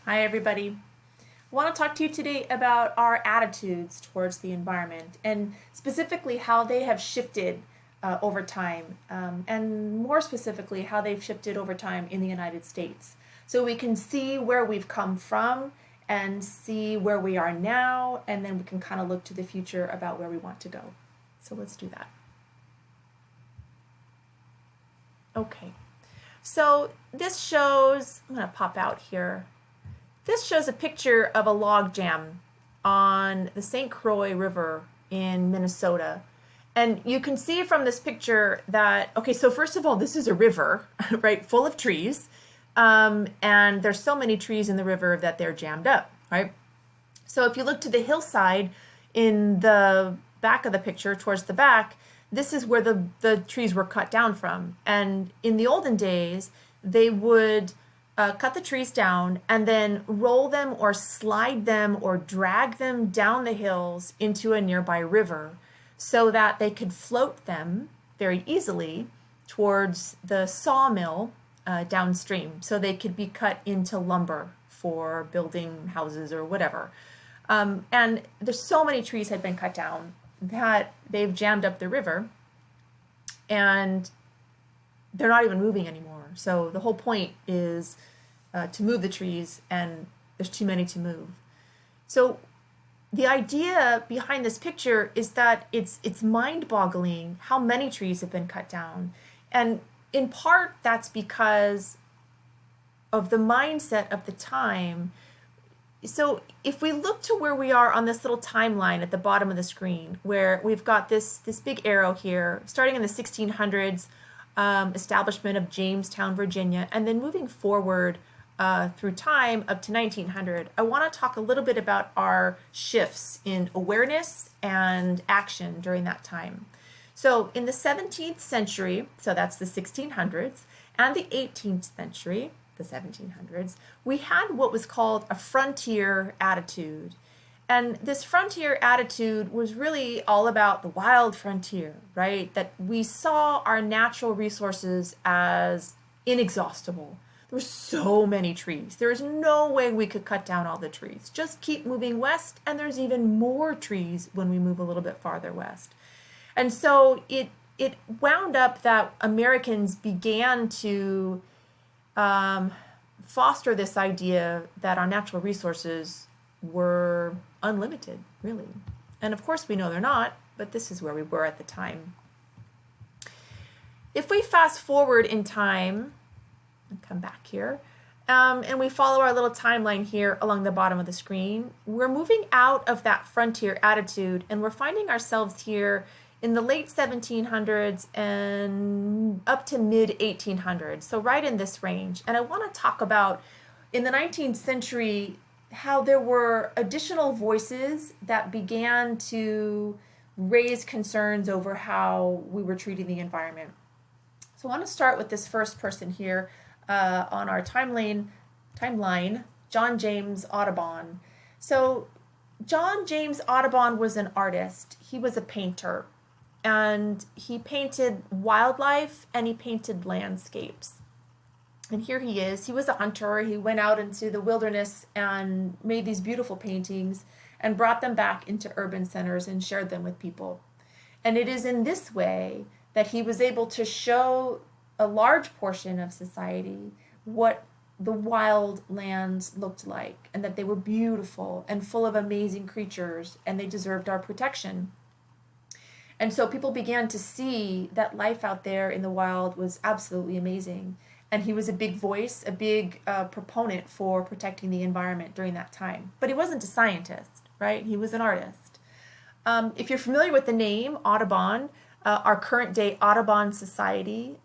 Hi, everybody. I want to talk to you today about our attitudes towards the environment and specifically how they have shifted over time, and more specifically, how they've shifted over time in the United States. So we can see where we've come from and see where we are now, and then we can kind of look to the future about where we want to go. So let's do that. Okay. So this shows, I'm going to pop out here. This shows a picture of a log jam on the St. Croix River in Minnesota. And you can see from this picture that, okay, so first of all, this is a river, right, full of trees. And there's so many trees in the river that they're jammed up, right? So if you look to the hillside in the back of the picture, towards the back, this is where the trees were cut down from. And in the olden days, they would cut the trees down and then roll them or slide them or drag them down the hills into a nearby river so that they could float them very easily towards the sawmill downstream so they could be cut into lumber for building houses or whatever. And there's so many trees had been cut down that they've jammed up the river and they're not even moving anymore. So the whole point is to move the trees, and there's too many to move. So the idea behind this picture is that it's mind-boggling how many trees have been cut down. And in part, that's because of the mindset of the time. So if we look to where we are on this little timeline at the bottom of the screen, where we've got this big arrow here, starting in the 1600s, establishment of Jamestown, Virginia, and then moving forward through time up to 1900, I want to talk a little bit about our shifts in awareness and action during that time. So in the 17th century, so that's the 1600s, and the 18th century, the 1700s, we had what was called a frontier attitude. And this frontier attitude was really all about the wild frontier, right? That we saw our natural resources as inexhaustible. There were so many trees. There is no way we could cut down all the trees. Just keep moving west, and there's even more trees when we move a little bit farther west. And so it wound up that Americans began to foster this idea that our natural resources were unlimited, really. And of course, we know they're not, but this is where we were at the time. If we fast forward in time, and come back here, and we follow our little timeline here along the bottom of the screen, we're moving out of that frontier attitude, and we're finding ourselves here in the late 1700s and up to mid 1800s, so right in this range. And I want to talk about, in the 19th century, how there were additional voices that began to raise concerns over how we were treating the environment. So I want to start with this first person here on our timeline, John James Audubon. So John James Audubon was an artist. He was a painter, and he painted wildlife and he painted landscapes. And here he is. He was a hunter. He went out into the wilderness and made these beautiful paintings and brought them back into urban centers and shared them with people. And it is in this way that he was able to show a large portion of society what the wild lands looked like, and that they were beautiful and full of amazing creatures, and they deserved our protection. And so people began to see that life out there in the wild was absolutely amazing. And he was a big voice, a big proponent for protecting the environment during that time. But he wasn't a scientist, right? He was an artist. If you're familiar with the name Audubon, our current day Audubon Society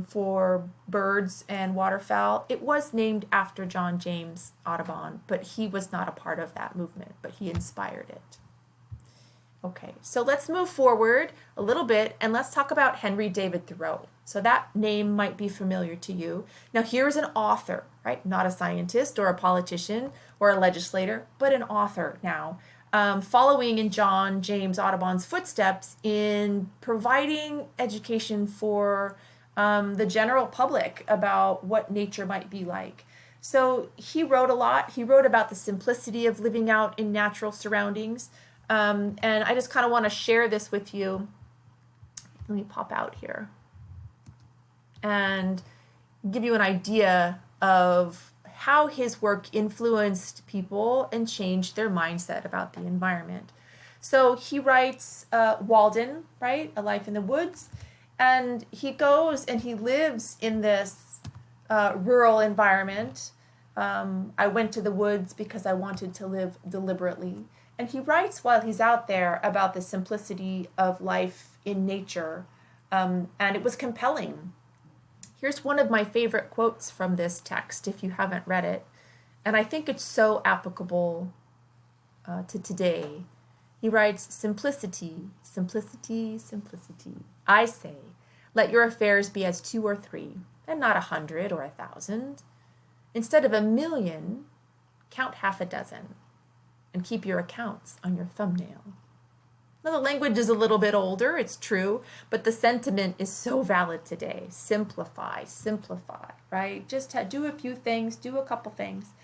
for birds and waterfowl, it was named after John James Audubon, but he was not a part of that movement, but he inspired it. Okay, so let's move forward a little bit and let's talk about Henry David Thoreau. So that name might be familiar to you. Now here's an author, right? Not a scientist or a politician or a legislator, but an author now, following in John James Audubon's footsteps in providing education for the general public about what nature might be like. So he wrote a lot. He wrote about the simplicity of living out in natural surroundings. And I just kind of want to share this with you. Let me pop out here and give you an idea of how his work influenced people and changed their mindset about the environment. So he writes Walden, right? A Life in the Woods. And he goes and he lives in this rural environment. I went to the woods because I wanted to live deliberately. And he writes while he's out there about the simplicity of life in nature. And it was compelling. Here's one of my favorite quotes from this text, if you haven't read it. And I think it's so applicable to today. He writes, simplicity, simplicity, simplicity. I say, let your affairs be as 2 or 3, and not 100 or 1,000. Instead of 1,000,000, count half a dozen, and keep your accounts on your thumbnail. Now, the language is a little bit older, it's true, but the sentiment is so valid today. Simplify, simplify, right? Just do a few things, do a couple things.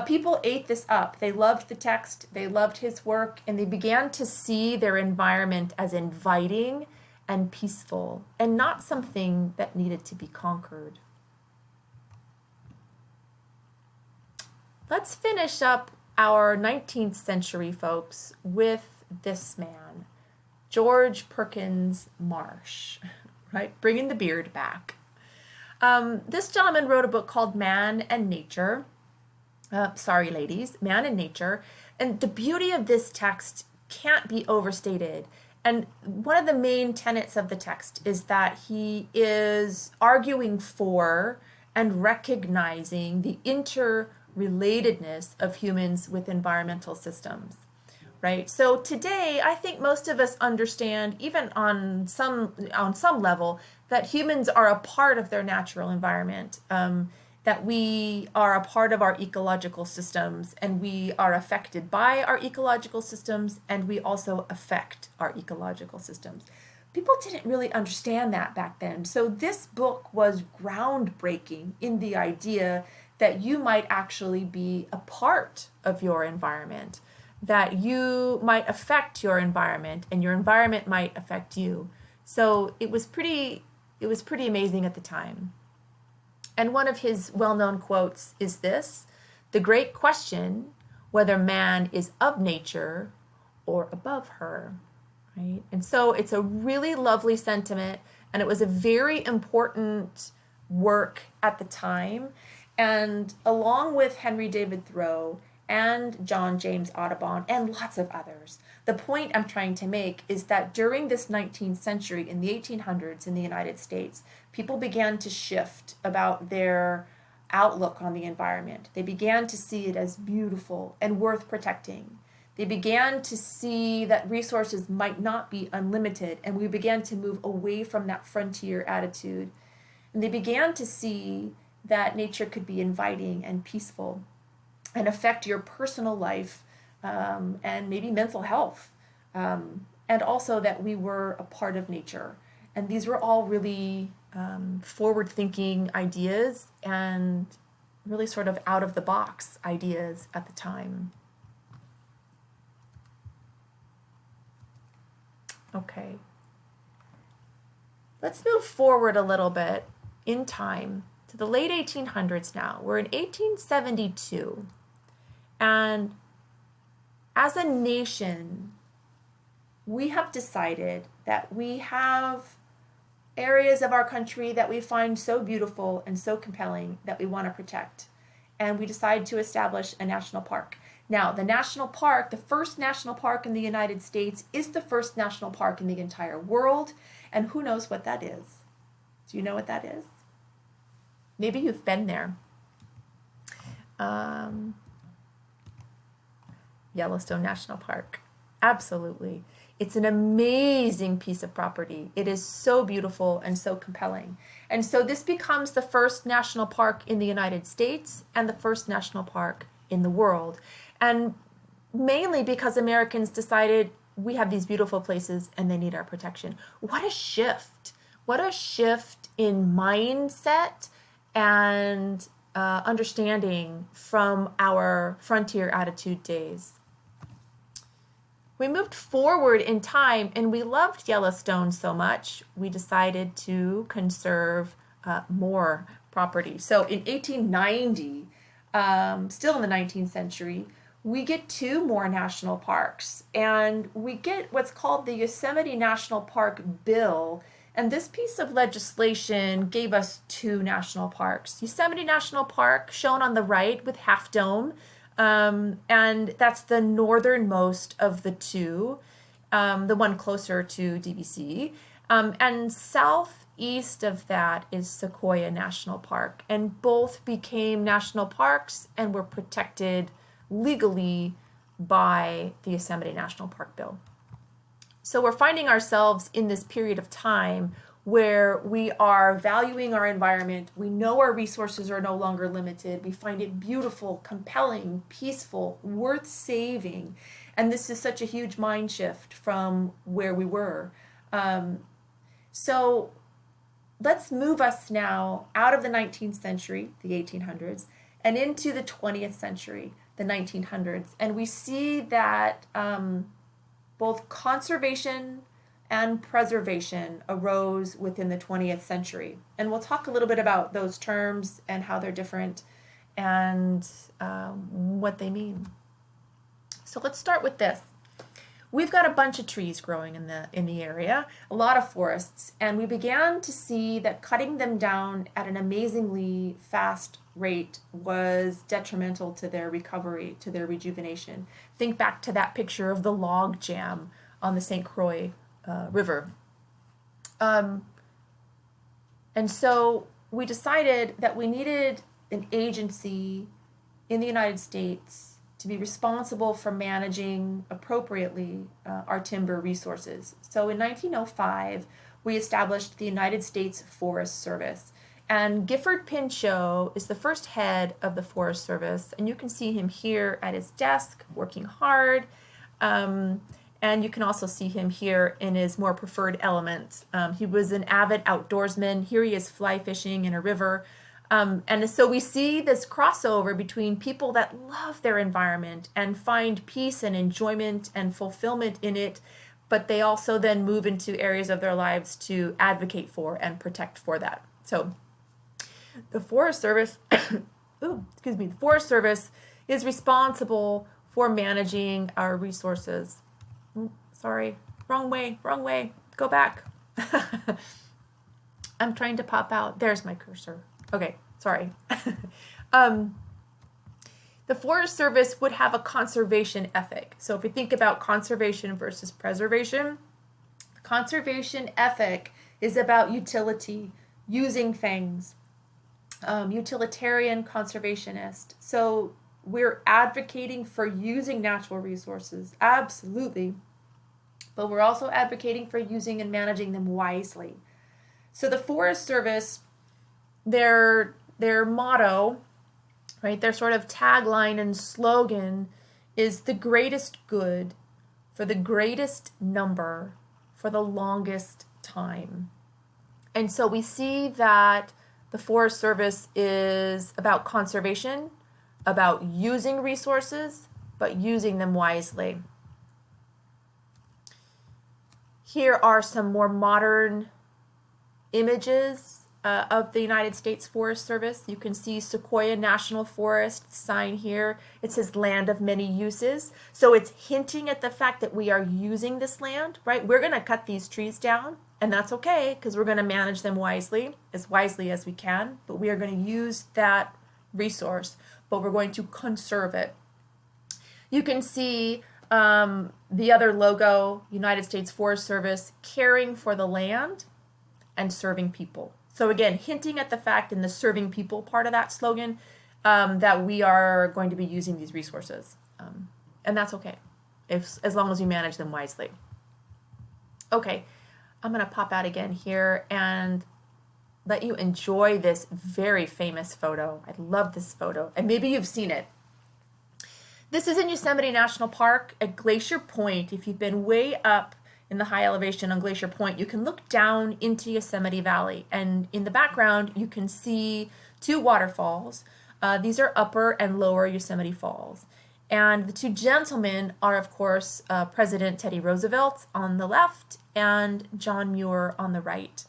People ate this up. They loved the text, they loved his work, and they began to see their environment as inviting and peaceful, and not something that needed to be conquered. Let's finish up our 19th century, folks, with this man, George Perkins Marsh, right? Bringing the beard back. This gentleman wrote a book called Man and Nature. Sorry, ladies, Man and Nature. And the beauty of this text can't be overstated. And one of the main tenets of the text is that he is arguing for and recognizing the interrelatedness of humans with environmental systems, right? So today, I think most of us understand, even on some level, that humans are a part of their natural environment, that we are a part of our ecological systems, and we are affected by our ecological systems, and we also affect our ecological systems. People didn't really understand that back then. So this book was groundbreaking in the idea that you might actually be a part of your environment, that you might affect your environment, and your environment might affect you. So it was pretty amazing at the time. And one of his well-known quotes is this: "The great question, whether man is of nature or above her," right? And so it's a really lovely sentiment, and it was a very important work at the time. And along with Henry David Thoreau and John James Audubon and lots of others, the point I'm trying to make is that during this 19th century, in the 1800s in the United States, people began to shift about their outlook on the environment. They began to see it as beautiful and worth protecting. They began to see that resources might not be unlimited, and we began to move away from that frontier attitude. And they began to see that nature could be inviting and peaceful and affect your personal life, and maybe mental health, and also that we were a part of nature. And these were all really forward-thinking ideas and really sort of out-of-the-box ideas at the time. Okay. Let's move forward a little bit in time to the late 1800s now. We're in 1872. And as a nation, we have decided that we have areas of our country that we find so beautiful and so compelling that we want to protect. And we decide to establish a national park. Now, the national park, the first national park in the United States, is the first national park in the entire world. And who knows what that is? Do you know what that is? Maybe you've been there. Yellowstone National Park. Absolutely. It's an amazing piece of property. It is so beautiful and so compelling. And so this becomes the first national park in the United States and the first national park in the world. And mainly because Americans decided we have these beautiful places and they need our protection. What a shift. What a shift in mindset and understanding from our Frontier Attitude days. We moved forward in time and we loved Yellowstone so much, we decided to conserve more property. So in 1890, still in the 19th century, we get 2 more national parks, and we get what's called the Yosemite National Park Bill. And this piece of legislation gave us 2 national parks. Yosemite National Park, shown on the right with Half Dome, and that's the northernmost of the 2, the one closer to DVC. And southeast of that is Sequoia National Park. And both became national parks and were protected legally by the Yosemite National Park Bill. So we're finding ourselves in this period of time where we are valuing our environment. We know our resources are no longer limited. We find it beautiful, compelling, peaceful, worth saving. And this is such a huge mind shift from where we were. So let's move us now out of the 19th century, the 1800s, and into the 20th century, the 1900s. And we see that both conservation and preservation arose within the 20th century. And we'll talk a little bit about those terms and how they're different and what they mean. So let's start with this. We've got a bunch of trees growing in the area, a lot of forests, and we began to see that cutting them down at an amazingly fast rate was detrimental to their recovery, to their rejuvenation. Think back to that picture of the log jam on the St. Croix River. And so we decided that we needed an agency in the United States to be responsible for managing appropriately our timber resources. So in 1905, we established the United States Forest Service. And Gifford Pinchot is the first head of the Forest Service. And you can see him here at his desk working hard. And you can also see him here in his more preferred element. He was an avid outdoorsman. Here he is fly fishing in a river. And so we see this crossover between people that love their environment and find peace and enjoyment and fulfillment in it, but they also then move into areas of their lives to advocate for and protect for that. So the Forest Service, the Forest Service is responsible for managing our resources. Sorry, wrong way, go back. I'm trying to pop out. There's my cursor. Okay, sorry. The Forest Service would have a conservation ethic. So if we think about conservation versus preservation, the conservation ethic is about utility, using things, utilitarian conservationist. So we're advocating for using natural resources, absolutely, but we're also advocating for using and managing them wisely. So the Forest Service, their motto, right, their sort of tagline and slogan is the greatest good for the greatest number for the longest time. And so we see that the Forest Service is about conservation, about using resources, but using them wisely. Here are some more modern images of the United States Forest Service. You can see Sequoia National Forest sign here. It says land of many uses. So it's hinting at the fact that we are using this land, right? We're going to cut these trees down, and that's okay because we're going to manage them wisely as we can, but we are going to use that resource, but we're going to conserve it. You can see the other logo, United States Forest Service, caring for the land and serving people. So again, hinting at the fact in the serving people part of that slogan that we are going to be using these resources. And that's okay, as long as we manage them wisely. Okay, I'm going to pop out again here and let you enjoy this very famous photo. I love this photo, and maybe you've seen it. This is in Yosemite National Park at Glacier Point. If you've been way up in the high elevation on Glacier Point, you can look down into Yosemite Valley, and in the background you can see 2 waterfalls. These are Upper and Lower Yosemite Falls. And the two gentlemen are, of course, President Teddy Roosevelt on the left and John Muir on the right.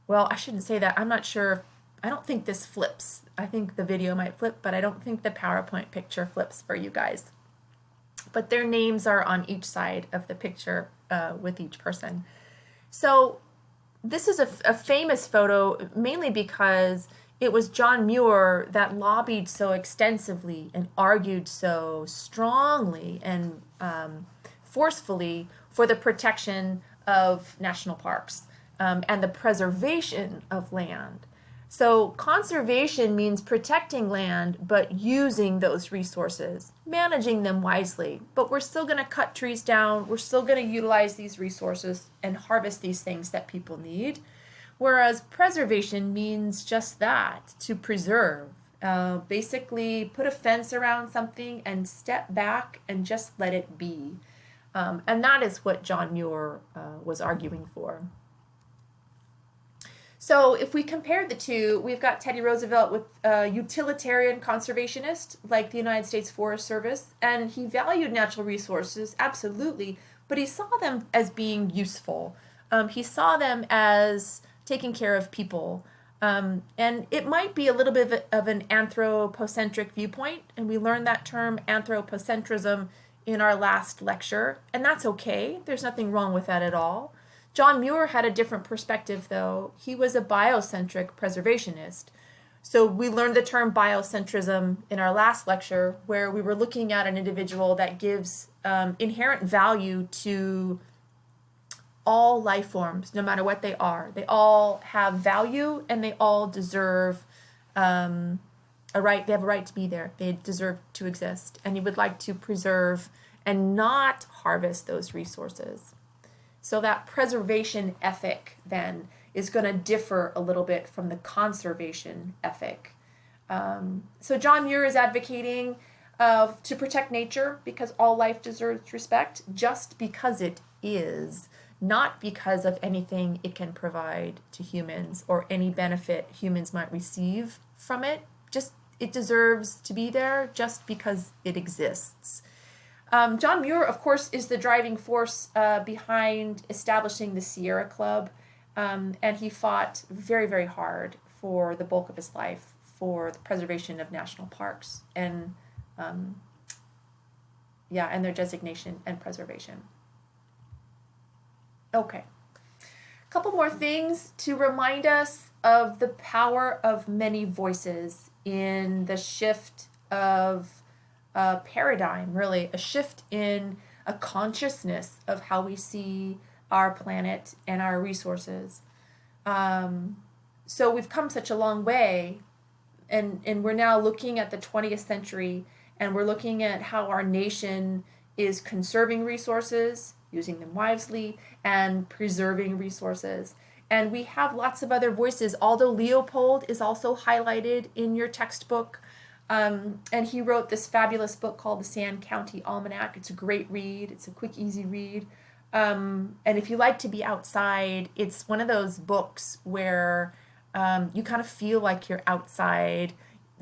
Well, I shouldn't say that. I'm not sure. I don't think this flips. I think the video might flip, but I don't think the PowerPoint picture flips for you guys. But their names are on each side of the picture with each person. So this is a famous photo mainly because it was John Muir that lobbied so extensively and argued so strongly and forcefully for the protection of national parks and the preservation of land. So conservation means protecting land, but using those resources, managing them wisely. But we're still going to cut trees down. We're still going to utilize these resources and harvest these things that people need. Whereas preservation means just that, to preserve. Basically, put a fence around something and step back and just let it be. And that is what John Muir was arguing for. So if we compare the two, we've got Teddy Roosevelt with a utilitarian conservationist like the United States Forest Service, and he valued natural resources, absolutely, but he saw them as being useful. He saw them as taking care of people. And it might be a little bit of an anthropocentric viewpoint, and we learned that term anthropocentrism in our last lecture, and that's okay. There's nothing wrong with that at all. John Muir had a different perspective, though. He was a biocentric preservationist. So we learned the term biocentrism in our last lecture, where we were looking at an individual that gives inherent value to all life forms, no matter what they are. They all have value, and they all deserve a right. They have a right to be there. They deserve to exist. And he would like to preserve and not harvest those resources. So that preservation ethic then is going to differ a little bit from the conservation ethic. So John Muir is advocating to protect nature because all life deserves respect, just because it is, not because of anything it can provide to humans or any benefit humans might receive from it. Just it deserves to be there just because it exists. John Muir, of course, is the driving force behind establishing the Sierra Club, and he fought very, very hard for the bulk of his life for the preservation of national parks and their designation and preservation. Okay, a couple more things to remind us of the power of many voices in the shift of paradigm, really, a shift in a consciousness of how we see our planet and our resources. So we've come such a long way, and we're now looking at the 20th century, and we're looking at how our nation is conserving resources, using them wisely, and preserving resources. And we have lots of other voices. Aldo Leopold is also highlighted in your textbook. And he wrote this fabulous book called the Sand County Almanac. It's a great read. It's a quick, easy read. And if you like to be outside, it's one of those books where you kind of feel like you're outside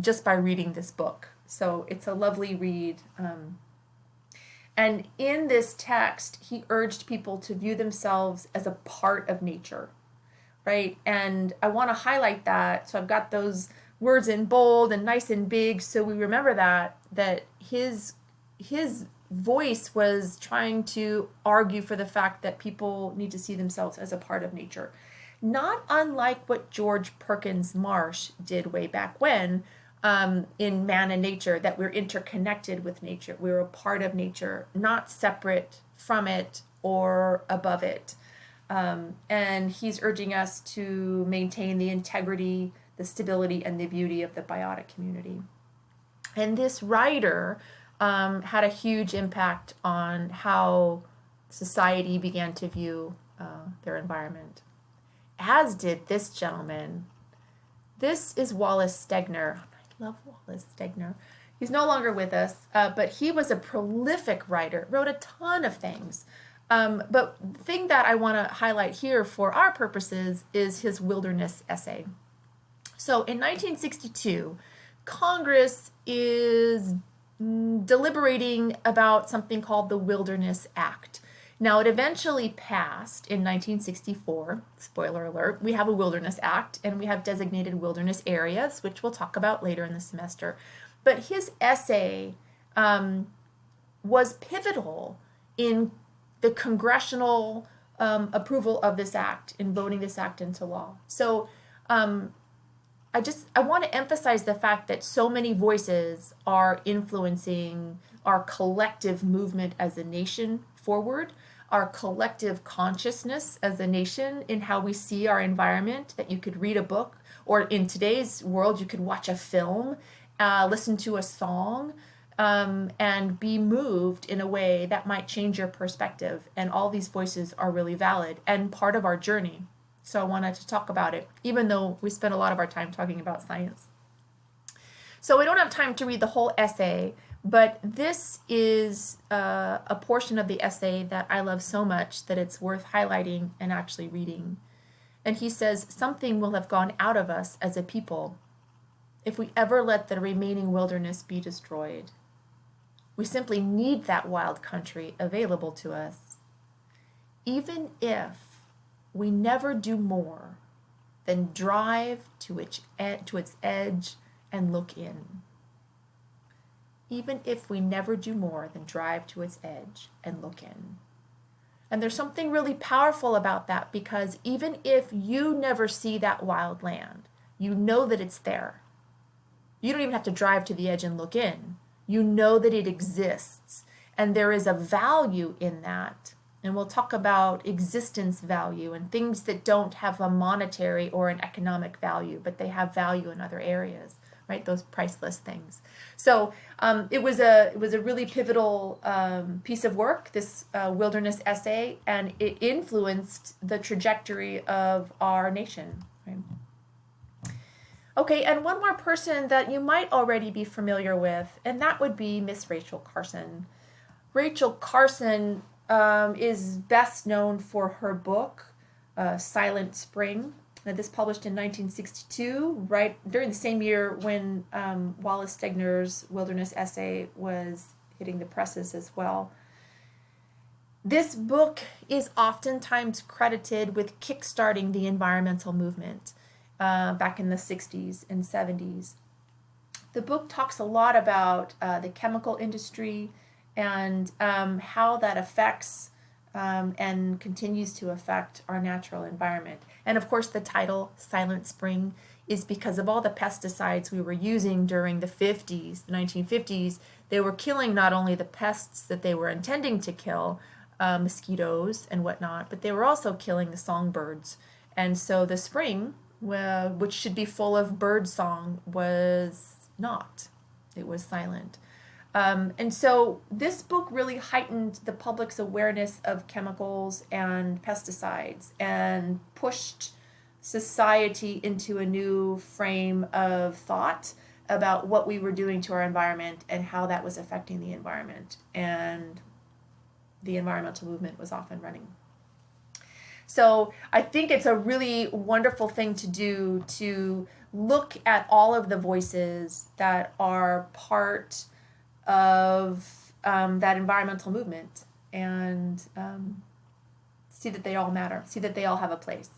just by reading this book. So it's a lovely read. And in this text, he urged people to view themselves as a part of nature, right? And I want to highlight that. So I've got those words in bold and nice and big, so we remember that his voice was trying to argue for the fact that people need to see themselves as a part of nature. Not unlike what George Perkins Marsh did way back when in Man and Nature, that we're interconnected with nature. We're a part of nature, not separate from it or above it. And he's urging us to maintain the integrity, the stability, and the beauty of the biotic community. And this writer had a huge impact on how society began to view their environment, as did this gentleman. This is Wallace Stegner. I love Wallace Stegner. He's no longer with us, but he was a prolific writer, wrote a ton of things. But the thing that I want to highlight here for our purposes is his wilderness essay. So in 1962, Congress is deliberating about something called the Wilderness Act. Now, it eventually passed in 1964. Spoiler alert, we have a Wilderness Act and we have designated wilderness areas, which we'll talk about later in the semester. But his essay was pivotal in the congressional approval of this act, in voting this act into law. So I want to emphasize the fact that so many voices are influencing our collective movement as a nation forward, our collective consciousness as a nation in how we see our environment, that you could read a book, or in today's world, you could watch a film, listen to a song, and be moved in a way that might change your perspective. And all these voices are really valid and part of our journey. So I wanted to talk about it, even though we spent a lot of our time talking about science. So we don't have time to read the whole essay, but this is a portion of the essay that I love so much that it's worth highlighting and actually reading. And he says, something will have gone out of us as a people if we ever let the remaining wilderness be destroyed. We simply need that wild country available to us. Even if we never do more than drive to its edge and look in. Even if we never do more than drive to its edge and look in. And there's something really powerful about that, because even if you never see that wild land, you know that it's there. You don't even have to drive to the edge and look in. You know that it exists, and there is a value in that. And we'll talk about existence value and things that don't have a monetary or an economic value, but they have value in other areas, right? Those priceless things. So it was a really pivotal piece of work, this wilderness essay, and it influenced the trajectory of our nation, right? Okay, and one more person that you might already be familiar with, and that would be Miss Rachel Carson. Rachel Carson is best known for her book, Silent Spring. Now, this published in 1962, right during the same year when Wallace Stegner's wilderness essay was hitting the presses as well. This book is oftentimes credited with kickstarting the environmental movement back in the 60s and 70s. The book talks a lot about the chemical industry and how that affects and continues to affect our natural environment. And of course, the title, Silent Spring, is because of all the pesticides we were using during the 50s, the 1950s. They were killing not only the pests that they were intending to kill, mosquitoes and whatnot, but they were also killing the songbirds. And so the spring, which should be full of bird song, was not. It was silent. And so this book really heightened the public's awareness of chemicals and pesticides and pushed society into a new frame of thought about what we were doing to our environment and how that was affecting the environment. And the environmental movement was off and running. So I think it's a really wonderful thing to do, to look at all of the voices that are part of that environmental movement and see that they all matter, see that they all have a place.